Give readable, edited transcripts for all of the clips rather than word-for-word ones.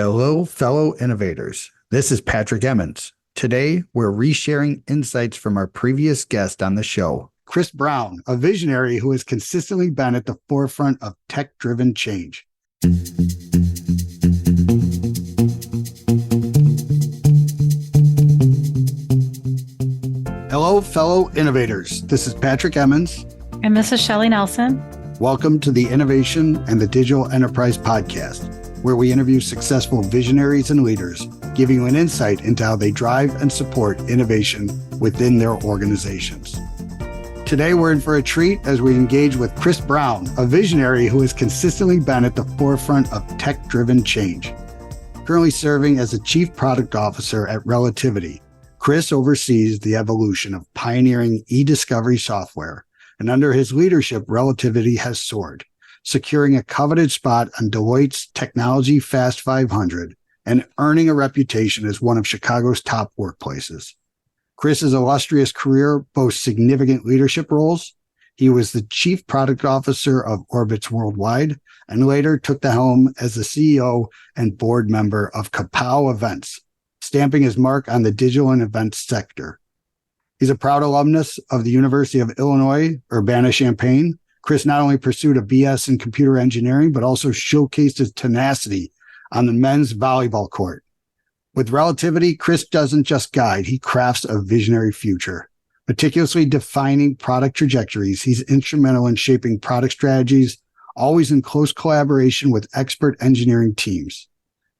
Hello, fellow innovators. This is Patrick Emmons. Today, we're resharing insights from our previous guest on the show, Chris Brown, a visionary who has consistently been at the forefront of tech-driven change. Hello, fellow innovators. This is Patrick Emmons. And this is Shelley Nelson. Welcome to the Innovation and the Digital Enterprise Podcast, where we interview successful visionaries and leaders, giving you an insight into how they drive and support innovation within their organizations. Today, we're in for a treat as we engage with Chris Brown, a visionary who has consistently been at the forefront of tech-driven change. Currently serving as the Chief Product Officer at Relativity, Chris oversees the evolution of pioneering e-discovery software, and under his leadership, Relativity has soared, securing a coveted spot on Deloitte's Technology Fast 500 and earning a reputation as one of Chicago's top workplaces. Chris's illustrious career boasts significant leadership roles. He was the Chief Product Officer of Orbitz Worldwide and later took the helm as the CEO and board member of Kapow Events, stamping his mark on the digital and events sector. He's a proud alumnus of the University of Illinois, Urbana-Champaign. Chris not only pursued a BS in computer engineering, but also showcased his tenacity on the men's volleyball court. With Relativity, Chris doesn't just guide, he crafts a visionary future. Meticulously defining product trajectories, he's instrumental in shaping product strategies, always in close collaboration with expert engineering teams.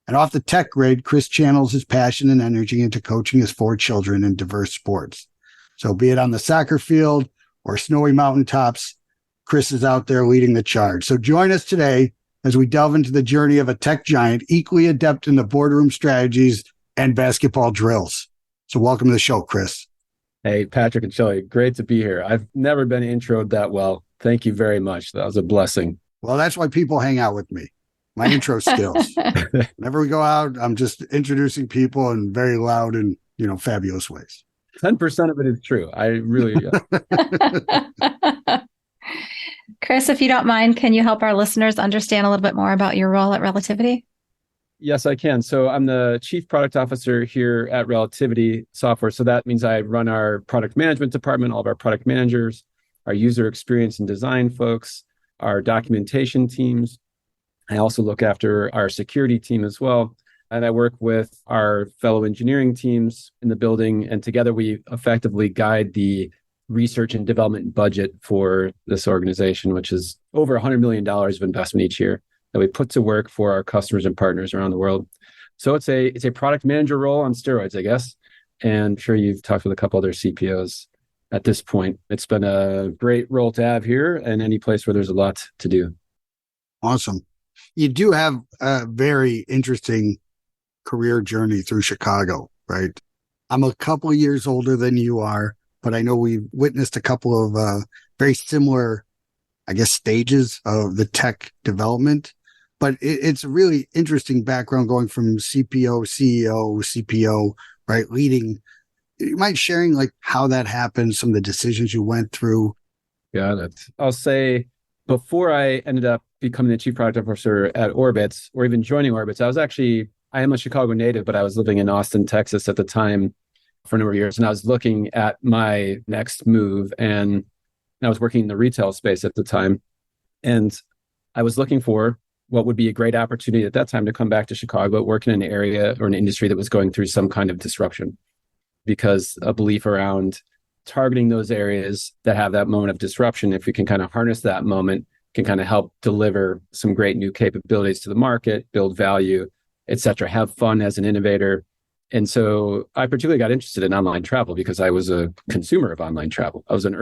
And off the tech grid, Chris channels his passion and energy into coaching his 4 children in diverse sports. So be it on the soccer field or snowy mountaintops, Chris is out there leading the charge. So join us today as we delve into the journey of a tech giant equally adept in the boardroom strategies and basketball drills. So welcome to the show, Chris. Hey, Patrick and Shelley, great to be here. I've never been introed that well. Thank you very much. That was a blessing. Well, that's why people hang out with me. My intro skills. Whenever we go out, I'm just introducing people in very loud and, fabulous ways. 10% of it is true. I really... Chris, if you don't mind, can you help our listeners understand a little bit more about your role at Relativity? Yes, I can. So I'm the Chief Product Officer here at Relativity Software. So that means I run our product management department, all of our product managers, our user experience and design folks, our documentation teams. I also look after our security team as well. And I work with our fellow engineering teams in the building. And together we effectively guide the research and development budget for this organization, which is over $100 million of investment each year that we put to work for our customers and partners around the world. So it's a product manager role on steroids, I guess. And I'm sure you've talked with a couple other CPOs at this point. It's been a great role to have here and any place where there's a lot to do. Awesome. You do have a very interesting career journey through Chicago, right? I'm a couple of years older than you are, but I know we've witnessed a couple of very similar, stages of the tech development. But it's a really interesting background going from CPO, CEO, CPO, right? Leading. You mind sharing how that happened, some of the decisions you went through? Got it. I'll say before I ended up becoming the Chief Product Officer at Orbitz, or even joining Orbitz, I am a Chicago native, but I was living in Austin, Texas at the time for a number of years. And I was looking at my next move, and I was working in the retail space at the time. And I was looking for what would be a great opportunity at that time to come back to Chicago, work in an area or an industry that was going through some kind of disruption, because a belief around targeting those areas that have that moment of disruption, if we can kind of harness that moment, can kind of help deliver some great new capabilities to the market, build value, et cetera, have fun as an innovator. And so I particularly got interested in online travel because I was a consumer of online travel. I was an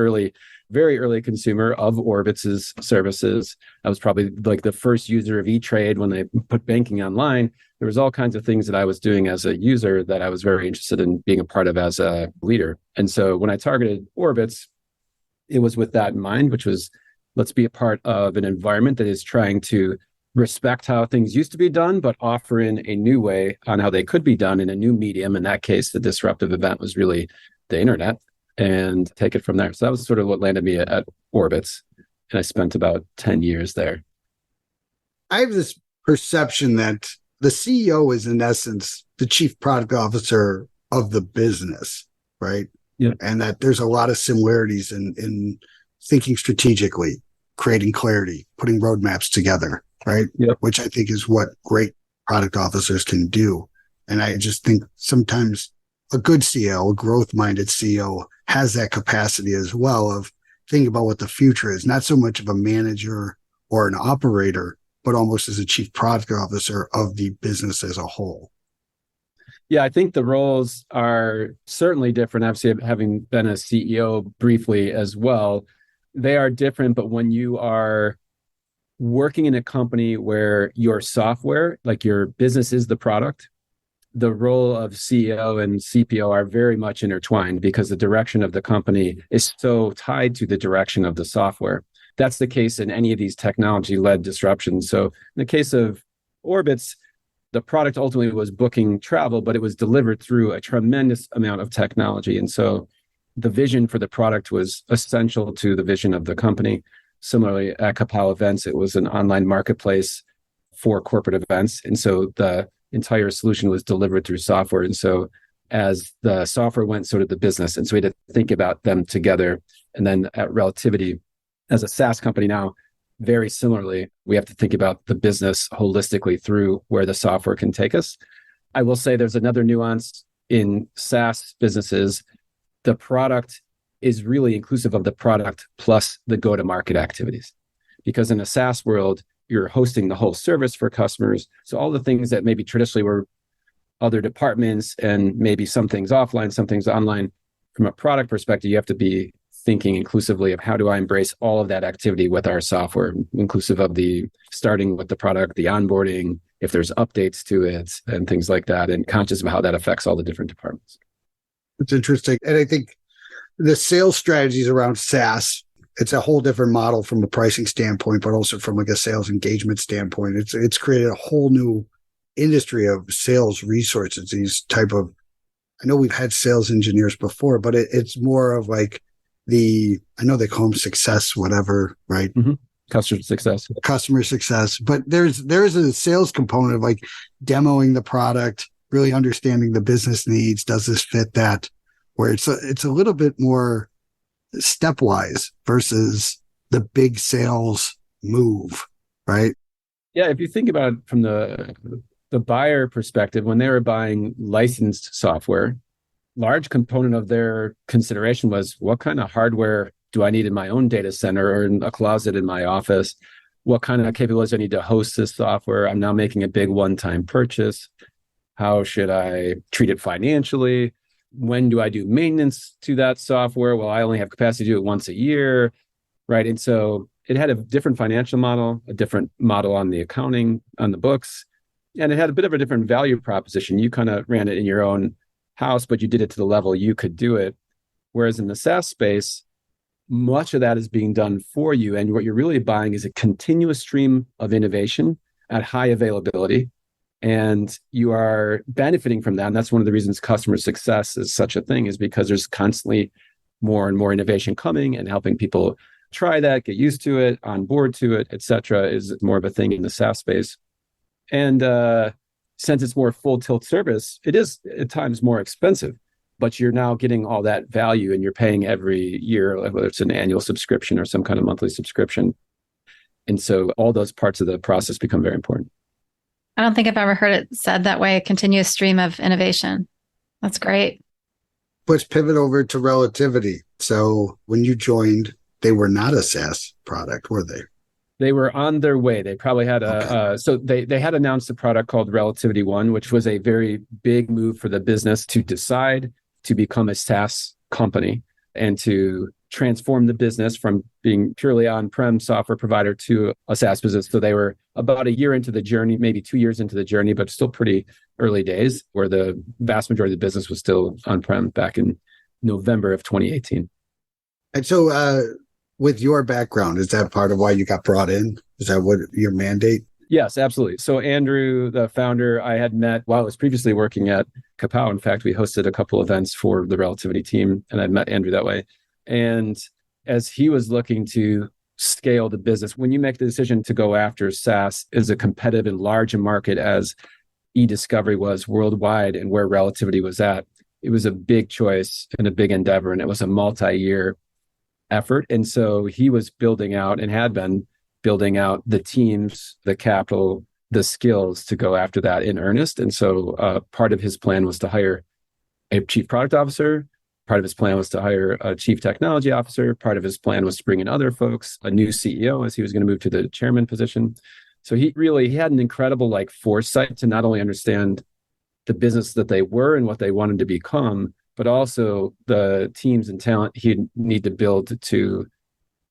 very early consumer of Orbitz's services. I was probably the first user of E-Trade when they put banking online. There was all kinds of things that I was doing as a user that I was very interested in being a part of as a leader. And so when I targeted Orbitz, it was with that in mind, which was, let's be a part of an environment that is trying to respect how things used to be done, but offer in a new way on how they could be done in a new medium. In that case, the disruptive event was really the internet, and take it from there. So that was sort of what landed me at Orbitz. And I spent about 10 years there. I have this perception that the CEO is in essence the chief product officer of the business, right? Yeah. And that there's a lot of similarities in thinking strategically, creating clarity, putting roadmaps together, right? Yeah. Which I think is what great product officers can do. And I just think sometimes a good CEO, a growth-minded CEO, has that capacity as well of thinking about what the future is, not so much of a manager or an operator, but almost as a chief product officer of the business as a whole. Yeah, I think the roles are certainly different. Obviously, having been a CEO briefly as well, they are different. But when you are working in a company where your software, like your business is the product, the role of CEO and CPO are very much intertwined because the direction of the company is so tied to the direction of the software. That's the case in any of these technology-led disruptions. So in the case of Orbitz, the product ultimately was booking travel, but it was delivered through a tremendous amount of technology. And so the vision for the product was essential to the vision of the company. Similarly, at Kapow Events, it was an online marketplace for corporate events. And so the entire solution was delivered through software. And so as the software went, so did the business. And so we had to think about them together. And then at Relativity, as a SaaS company now, very similarly, we have to think about the business holistically through where the software can take us. I will say there's another nuance in SaaS businesses. The product is really inclusive of the product plus the go-to-market activities. Because in a SaaS world, you're hosting the whole service for customers. So all the things that maybe traditionally were other departments and maybe some things offline, some things online, from a product perspective, you have to be thinking inclusively of how do I embrace all of that activity with our software, inclusive of the starting with the product, the onboarding, if there's updates to it and things like that, and conscious of how that affects all the different departments. It's interesting. And I think the sales strategies around SaaS, it's a whole different model from a pricing standpoint, but also from like a sales engagement standpoint. It's created a whole new industry of sales resources, these type of, I know we've had sales engineers before, but it's more of like I know they call them success, whatever, right? Mm-hmm. Customer success. But there's a sales component of like demoing the product, really understanding the business needs. Does this fit that? Where it's a little bit more stepwise versus the big sales move, right? Yeah, if you think about it from the buyer perspective, when they were buying licensed software, large component of their consideration was what kind of hardware do I need in my own data center or in a closet in my office? What kind of capabilities I need to host this software? I'm now making a big one-time purchase. How should I treat it financially? When do I do maintenance to that software? Well, I only have capacity to do it once a year, right? And so it had a different financial model, a different model on the accounting, on the books, and it had a bit of a different value proposition. You kind of ran it in your own house, but you did it to the level you could do it. Whereas in the SaaS space, much of that is being done for you. And what you're really buying is a continuous stream of innovation at high availability. And you are benefiting from that. And that's one of the reasons customer success is such a thing, is because there's constantly more and more innovation coming, and helping people try that, get used to it, on board to it, et cetera, is more of a thing in the SaaS space. And since it's more full tilt service, it is at times more expensive, but you're now getting all that value and you're paying every year, whether it's an annual subscription or some kind of monthly subscription. And so all those parts of the process become very important. I don't think I've ever heard it said that way, a continuous stream of innovation. That's great. Let's pivot over to Relativity. So when you joined, they were not a SaaS product, were they? They were on their way. They probably had so they had announced a product called Relativity One, which was a very big move for the business to decide to become a SaaS company and to transform the business from being purely on-prem software provider to a SaaS business. So they were about a year into the journey, maybe 2 years into the journey, but still pretty early days, where the vast majority of the business was still on-prem back in November of 2018. And so with your background, is that part of why you got brought in? Is that what your mandate? Yes, absolutely. So Andrew, the founder, I had met while I was previously working at Kapow. In fact, we hosted a couple events for the Relativity team, and I'd met Andrew that way. And as he was looking to scale the business, when you make the decision to go after SaaS as a competitive and large market as e-discovery was worldwide and where Relativity was at. It was a big choice and a big endeavor, and it was a multi-year effort. And so he was building out and had been building out the teams, the capital, the skills to go after that in earnest. And so part of his plan was to hire a chief product officer. Part of his plan was to hire a chief technology officer. Part of his plan was to bring in other folks, a new CEO as he was going to move to the chairman position. So he had an incredible foresight to not only understand the business that they were and what they wanted to become, but also the teams and talent he'd need to build to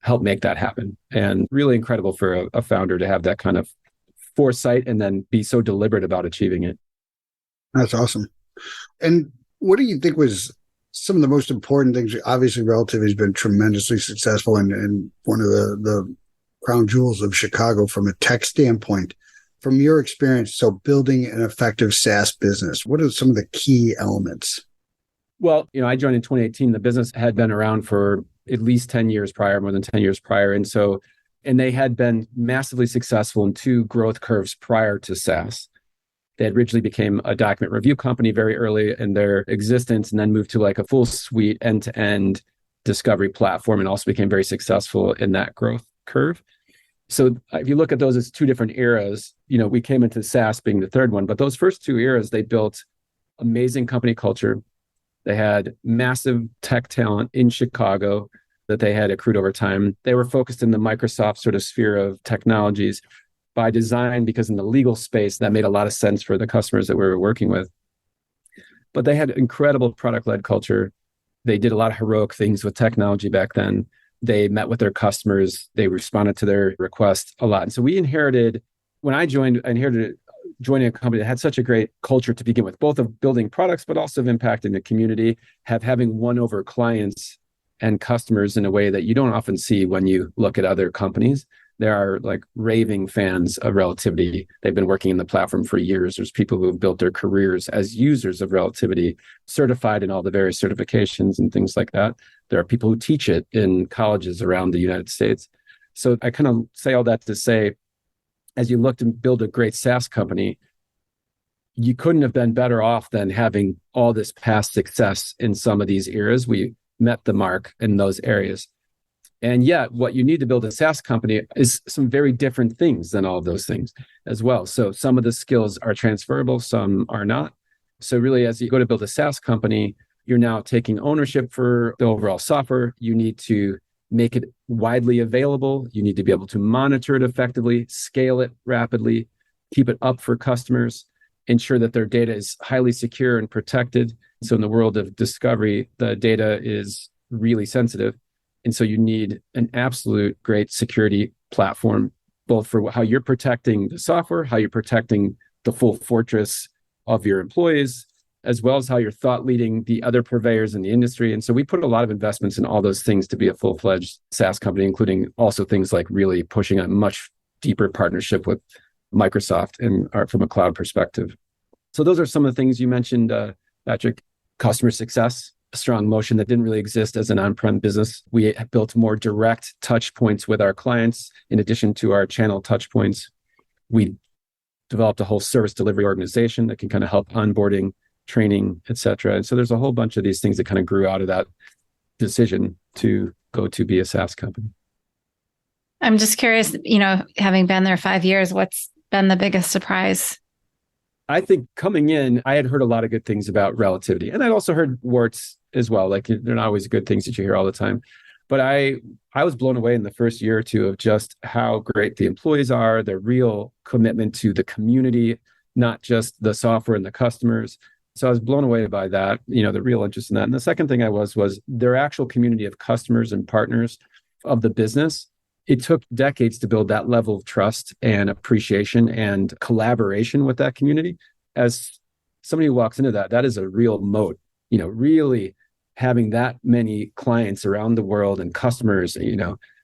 help make that happen. And really incredible for a founder to have that kind of foresight and then be so deliberate about achieving it. That's awesome. And what do you think was some of the most important things? Obviously, Relativity has been tremendously successful and one of the crown jewels of Chicago from a tech standpoint. From your experience, so building an effective SaaS business, what are some of the key elements? Well, I joined in 2018. The business had been around for at least 10 years prior, more than 10 years prior. And they had been massively successful in two growth curves prior to SaaS. They had originally became a document review company very early in their existence, and then moved to a full suite end-to-end discovery platform, and also became very successful in that growth curve. So if you look at those as two different eras, we came into SaaS being the third one, but those first two eras, they built amazing company culture. They had massive tech talent in Chicago that they had accrued over time. They were focused in the Microsoft sort of sphere of technologies by design, because in the legal space, that made a lot of sense for the customers that we were working with. But they had incredible product-led culture. They did a lot of heroic things with technology back then. They met with their customers. They responded to their requests a lot. And so when I joined, I inherited joining a company that had such a great culture to begin with, both of building products, but also of impacting the community, having won over clients and customers in a way that you don't often see when you look at other companies. There are raving fans of Relativity. They've been working in the platform for years. There's people who have built their careers as users of Relativity, certified in all the various certifications and things like that. There are people who teach it in colleges around the United States. So I kind of say all that to say, as you look to build a great SaaS company, you couldn't have been better off than having all this past success in some of these eras. We met the mark in those areas. And yet, what you need to build a SaaS company is some very different things than all of those things as well. So some of the skills are transferable, some are not. So really, as you go to build a SaaS company, you're now taking ownership for the overall software. You need to make it widely available. You need to be able to monitor it effectively, scale it rapidly, keep it up for customers, ensure that their data is highly secure and protected. So in the world of discovery, the data is really sensitive. And so you need an absolute great security platform, both for how you're protecting the software, how you're protecting the full fortress of your employees, as well as how you're thought leading the other purveyors in the industry. And so we put a lot of investments in all those things to be a full-fledged SaaS company, including also things like really pushing a much deeper partnership with Microsoft and from a cloud perspective. So those are some of the things you mentioned, Patrick. Customer success, a strong motion that didn't really exist as an on-prem business. We built more direct touch points with our clients in addition to our channel touch points. We developed a whole service delivery organization that can kind of help onboarding, training, et cetera. And so there's a whole bunch of these things that kind of grew out of that decision to go to be a SaaS company. I'm just curious, having been there 5 years, what's been the biggest surprise? I think coming in, I had heard a lot of good things about Relativity. And I'd also heard warts as well. They're not always good things that you hear all the time. But I was blown away in the first year or two of just how great the employees are, their real commitment to the community, not just the software and the customers. So I was blown away by that, the real interest in that. And the second thing I was their actual community of customers and partners of the business. It took decades to build that level of trust and appreciation and collaboration with that community. As somebody who walks into that is a real moat, really having that many clients around the world and customers,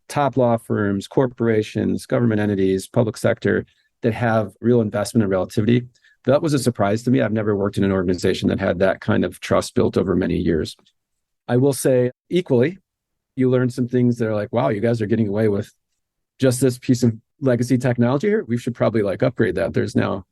top law firms, corporations, government entities, public sector that have real investment in Relativity. That was a surprise to me. I've never worked in an organization that had that kind of trust built over many years. I will say equally, you learn some things that are like, wow, you guys are getting away with just this piece of legacy technology here. We should probably upgrade that. There's now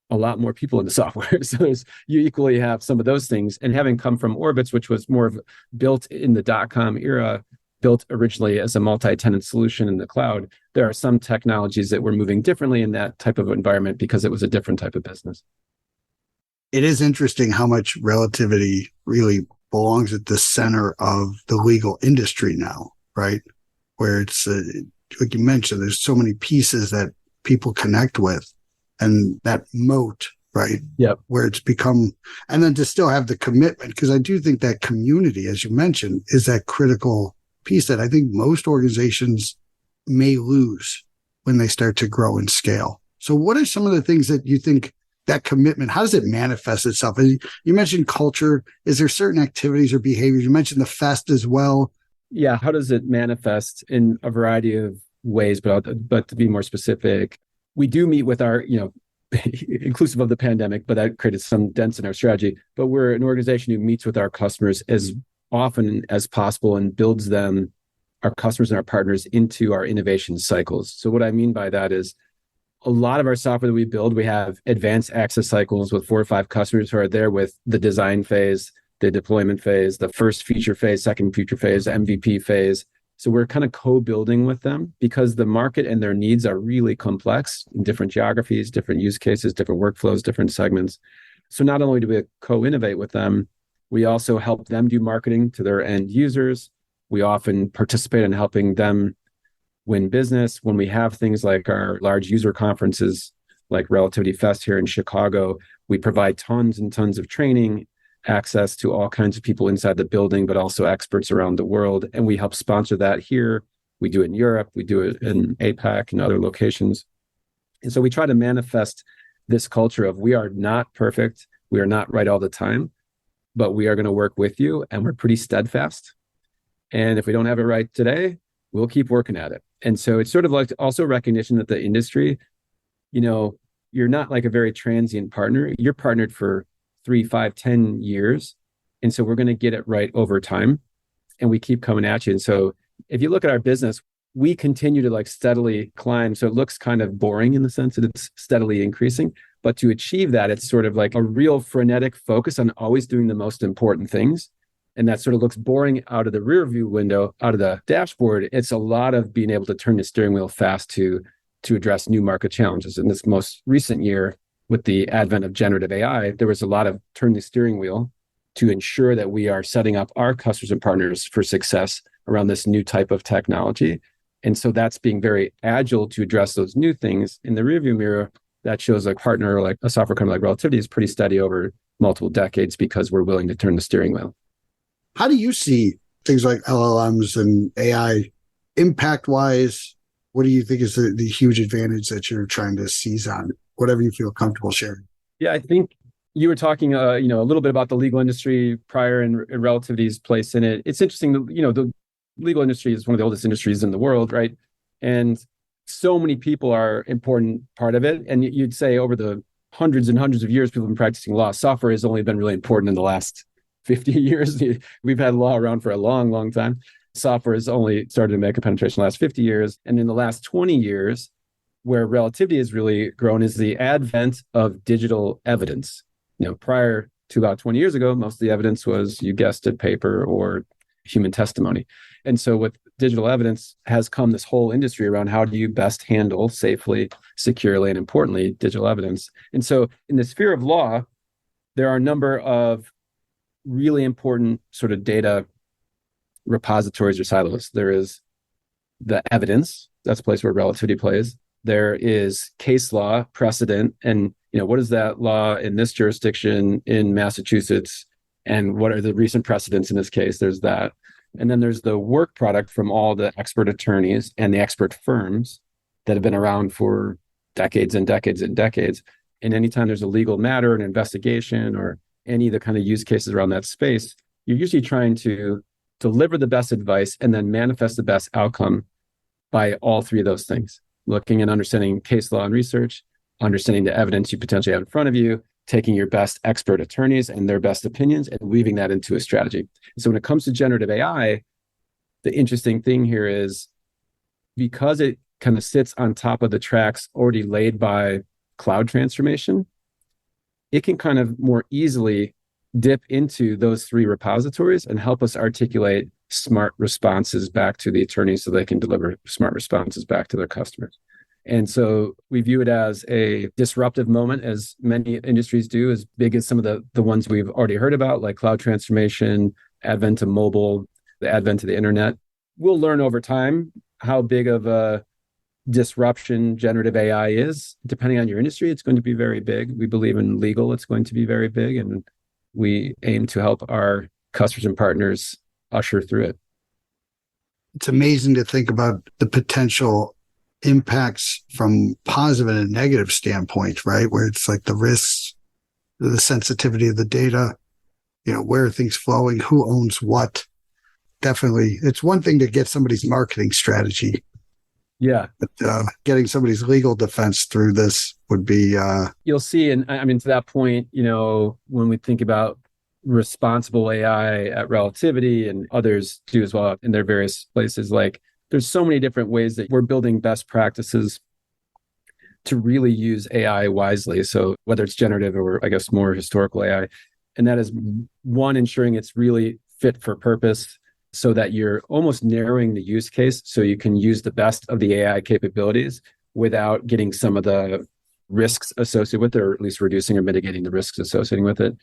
a lot more people in the software. So you equally have some of those things. And having come from Orbitz, which was more of built in the .com era, built originally as a multi-tenant solution in the cloud, there are some technologies that were moving differently in that type of environment because it was a different type of business. It is interesting how much Relativity really belongs at the center of the legal industry now, right? Where it's, like you mentioned, there's so many pieces that people connect with, and that moat, right? Yep. Where it's become, and then to still have the commitment, because I do think that community, as you mentioned, is that critical piece that I think most organizations may lose when they start to grow and scale. So what are some of the things that you think that commitment, how does it manifest itself? And you mentioned culture. Is there certain activities or behaviors? You mentioned the fest as well. Yeah. How does it manifest? In a variety of ways, but to be more specific, we do meet with our, inclusive of the pandemic, but that created some dents in our strategy. But we're an organization who meets with our customers as often as possible and builds them, our customers and our partners, into our innovation cycles. So what I mean by that is a lot of our software that we build, we have advanced access cycles with 4 or 5 customers who are there with the design phase, the deployment phase, the first feature phase, second feature phase, MVP phase. So we're kind of co-building with them because the market and their needs are really complex in different geographies, different use cases, different workflows, different segments. So not only do we co-innovate with them, we also help them do marketing to their end users. We often participate in helping them win business. When we have things like our large user conferences, like Relativity Fest here in Chicago, we provide tons and tons of training, access to all kinds of people inside the building, but also experts around the world. And we help sponsor that here. We do it in Europe. We do it in APAC and other locations. And so we try to manifest this culture of we are not perfect. We are not right all the time, but we are going to work with you. And we're pretty steadfast. And if we don't have it right today, we'll keep working at it. And so it's sort of like also recognition that the industry, you're not like a very transient partner. You're partnered for 3, 5, 10 years. And so we're going to get it right over time. And we keep coming at you. And so if you look at our business, we continue to like steadily climb. So it looks kind of boring in the sense that it's steadily increasing. But to achieve that, it's sort of like a real frenetic focus on always doing the most important things. And that sort of looks boring out of the rear view window, out of the dashboard. It's a lot of being able to turn the steering wheel fast to address new market challenges. In this most recent year, with the advent of generative AI, there was a lot of turn the steering wheel to ensure that we are setting up our customers and partners for success around this new type of technology. And so that's being very agile to address those new things. In the rearview mirror, that shows a partner, like a software company like Relativity, is pretty steady over multiple decades because we're willing to turn the steering wheel. How do you see things like LLMs and AI impact-wise? What do you think is the huge advantage that you're trying to seize on? Whatever you feel comfortable sharing. Yeah, I think you were talking, a little bit about the legal industry prior and Relativity's place in it. It's interesting that, the legal industry is one of the oldest industries in the world, right? And so many people are an important part of it. And you'd say over the hundreds and hundreds of years people have been practicing law, software has only been really important in the last 50 years. We've had law around for a long, long time. Software has only started to make a penetration in the last 50 years. And in the last 20 years, where Relativity has really grown is the advent of digital evidence. Prior to about 20 years ago, most of the evidence was, you guessed it, paper or human testimony. And so with digital evidence has come this whole industry around how do you best handle safely, securely, and importantly, digital evidence. And so in the sphere of law, there are a number of really important sort of data repositories or silos. There is the evidence, that's a place where Relativity plays. There is case law, precedent, and what is that law in this jurisdiction in Massachusetts, and what are the recent precedents in this case? There's that. And then there's the work product from all the expert attorneys and the expert firms that have been around for decades and decades and decades. And anytime there's a legal matter, an investigation, or any of the kind of use cases around that space, you're usually trying to deliver the best advice and then manifest the best outcome by all 3 of those things. Looking and understanding case law and research, understanding the evidence you potentially have in front of you, taking your best expert attorneys and their best opinions and weaving that into a strategy. So when it comes to generative AI, the interesting thing here is because it kind of sits on top of the tracks already laid by cloud transformation, it can kind of more easily dip into those three repositories and help us articulate smart responses back to the attorneys so they can deliver smart responses back to their customers. And so we view it as a disruptive moment, as many industries do, as big as some of the ones we've already heard about, like cloud transformation, advent of mobile, the advent of the internet. We'll learn over time how big of a disruption generative AI is. Depending on your industry, it's going to be very big. We believe in legal, it's going to be very big. And we aim to help our customers and partners usher through it. It's amazing to think about the potential impacts from positive and a negative standpoint, right? Where it's like the risks, the sensitivity of the data, where are things flowing, who owns what. Definitely. It's one thing to get somebody's marketing strategy. Yeah. But getting somebody's legal defense through this would be... You'll see, and I mean, to that point, when we think about responsible AI at Relativity and others do as well in their various places, like there's so many different ways that we're building best practices to really use AI wisely. So whether it's generative or I guess more historical AI, and that is one, ensuring it's really fit for purpose so that you're almost narrowing the use case so you can use the best of the AI capabilities without getting some of the risks associated with it, or at least reducing or mitigating the risks associated with it.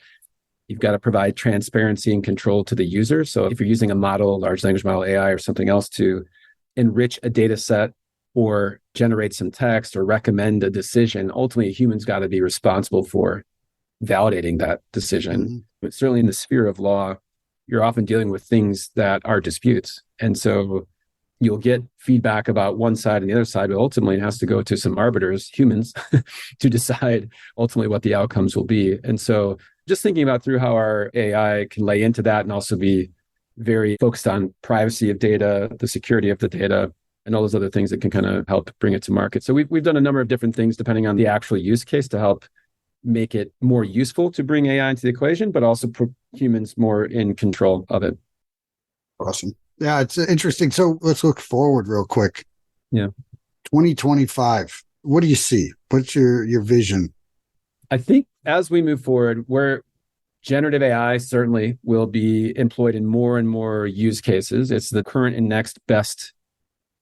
You've got to provide transparency and control to the user. So if you're using a model, large language model, AI, or something else to enrich a data set or generate some text or recommend a decision, ultimately humans got to be responsible for validating that decision. Mm-hmm. But certainly in the sphere of law, you're often dealing with things that are disputes. And so you'll get feedback about one side and the other side, but ultimately it has to go to some arbiters, humans, to decide ultimately what the outcomes will be. And so just thinking about through how our AI can lay into that and also be very focused on privacy of data, the security of the data, and all those other things that can kind of help bring it to market. So we've done a number of different things depending on the actual use case to help make it more useful to bring AI into the equation, but also put humans more in control of it. Awesome. Yeah, it's interesting. So let's look forward real quick. Yeah. 2025. What do you see? What's your vision? I think as we move forward, where generative AI certainly will be employed in more and more use cases. It's the current and next best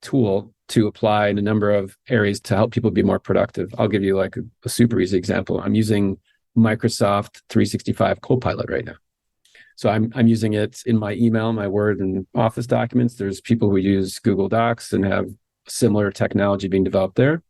tool to apply in a number of areas to help people be more productive. I'll give you like a super easy example. I'm using Microsoft 365 Copilot right now. So I'm using it in my email, my Word and Office documents. There's people who use Google Docs and have similar technology being developed there.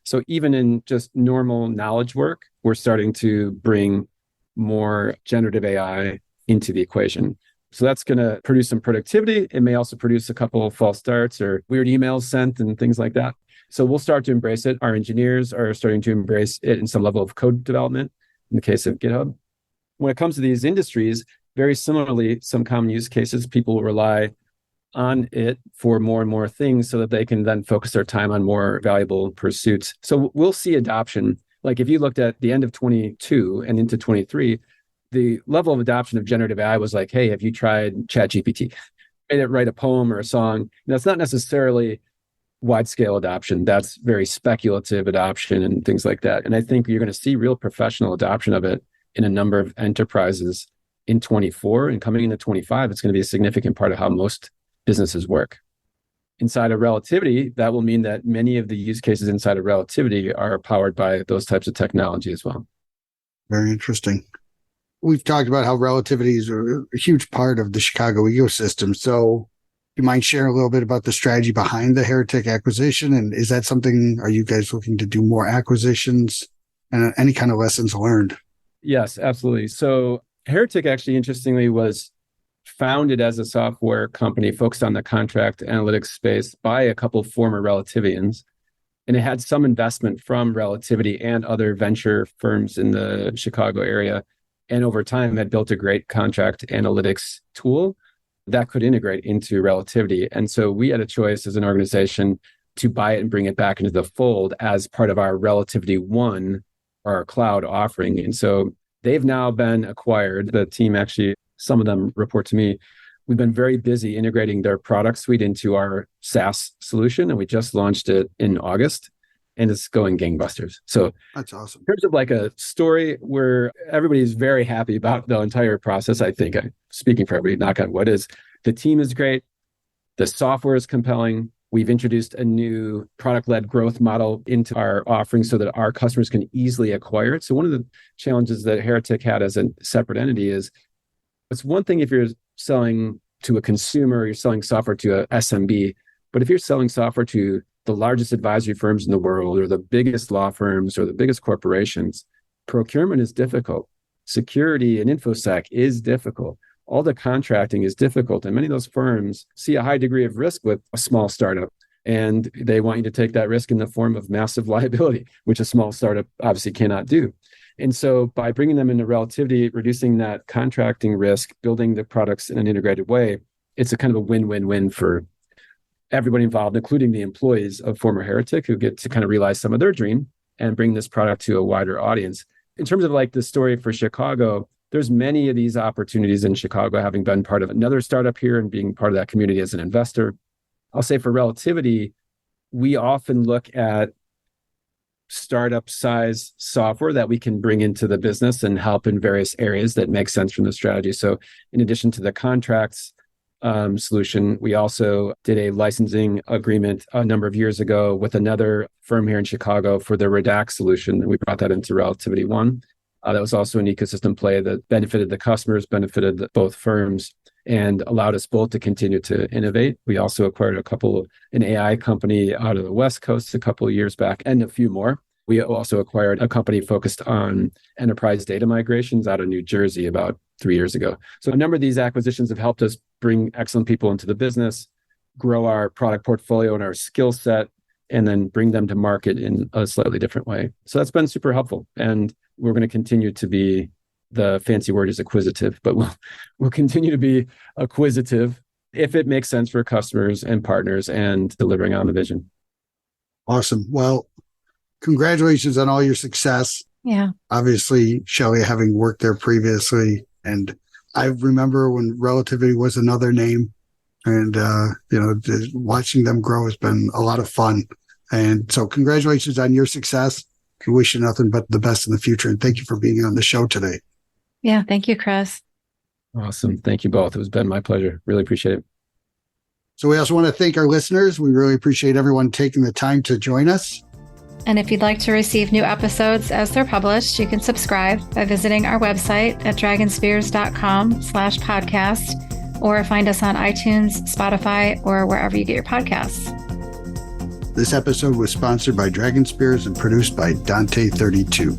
So even in just normal knowledge work, we're starting to bring more generative AI into the equation. So that's going to produce some productivity. It may also produce a couple of false starts or weird emails sent and things like that. So we'll start to embrace it. Our engineers are starting to embrace it in some level of code development in the case of GitHub. When it comes to these industries, very similarly, some common use cases, people will rely on it for more and more things so that they can then focus their time on more valuable pursuits. So we'll see adoption. Like if you looked at the end of 22 and into 23, the level of adoption of generative AI was like, hey, have you tried ChatGPT? Made it write a poem or a song. That's not necessarily wide scale adoption. That's very speculative adoption and things like that. And I think you're going to see real professional adoption of it in a number of enterprises in 24 and coming into 25. It's going to be a significant part of how most businesses work. Inside of Relativity, that will mean that many of the use cases inside of Relativity are powered by those types of technology as well. Very interesting. We've talked about how Relativity is a huge part of the Chicago ecosystem. So do you mind sharing a little bit about the strategy behind the Heretik acquisition? And is that something, are you guys looking to do more acquisitions and any kind of lessons learned? Yes, absolutely. So Heretik actually, interestingly, was founded as a software company focused on the contract analytics space by a couple of former Relativians. And it had some investment from Relativity and other venture firms in the Chicago area. And over time had built a great contract analytics tool that could integrate into Relativity. And so we had a choice as an organization to buy it and bring it back into the fold as part of our Relativity One, our cloud offering. And so they've now been acquired. The team actually, some of them report to me. We've been very busy integrating their product suite into our SaaS solution, and we just launched it in August. and it's going gangbusters. So That's awesome. in terms of like a story where everybody's very happy about the entire process, I think, speaking for everybody, knock on wood, is the team is great. The software is compelling. We've introduced a new product-led growth model into our offering so that our customers can easily acquire it. So one of the challenges that Heretik had as a separate entity is it's one thing if you're selling to a consumer, you're selling software to a SMB, but if you're selling software to the largest advisory firms in the world or the biggest law firms or the biggest corporations, procurement is difficult. Security and InfoSec is difficult. All the contracting is difficult. And many of those firms see a high degree of risk with a small startup. And they want you to take that risk in the form of massive liability, which a small startup obviously cannot do. And so by bringing them into Relativity, reducing that contracting risk, building the products in an integrated way, it's a kind of a win-win-win for everybody involved, including the employees of former Heretik, who get to kind of realize some of their dream and bring this product to a wider audience. In terms of like the story for Chicago, there's many of these opportunities in Chicago, having been part of another startup here and being part of that community as an investor. I'll say for Relativity, we often look at startup size software that we can bring into the business and help in various areas that make sense from the strategy. So in addition to the contracts solution, we also did a licensing agreement a number of years ago with another firm here in Chicago for the Redact solution. And we brought that into Relativity One. That was also an ecosystem play that benefited the customers, benefited both firms, and allowed us both to continue to innovate. We also acquired an AI company out of the West Coast a couple of years back, and a few more. We also acquired a company focused on enterprise data migrations out of New Jersey about 3 years ago. So a number of these acquisitions have helped us bring excellent people into the business, grow our product portfolio and our skill set, and then bring them to market in a slightly different way. So that's been super helpful. And we're going to continue to be, the fancy word is acquisitive, but we'll continue to be acquisitive if it makes sense for customers and partners and delivering on the vision. Awesome. Well, congratulations on all your success. Yeah. Obviously, Shelley, having worked there previously, and I remember when Relativity was another name, and watching them grow has been a lot of fun. And so congratulations on your success. We wish you nothing but the best in the future. And thank you for being on the show today. Yeah. Thank you, Chris. Awesome. Thank you both. It was been my pleasure. Really appreciate it. So we also want to thank our listeners. We really appreciate everyone taking the time to join us. And if you'd like to receive new episodes as they're published, you can subscribe by visiting our website at dragonspears.com/podcast, or find us on iTunes, Spotify, or wherever you get your podcasts. This episode was sponsored by Dragon Spears and produced by Dante32.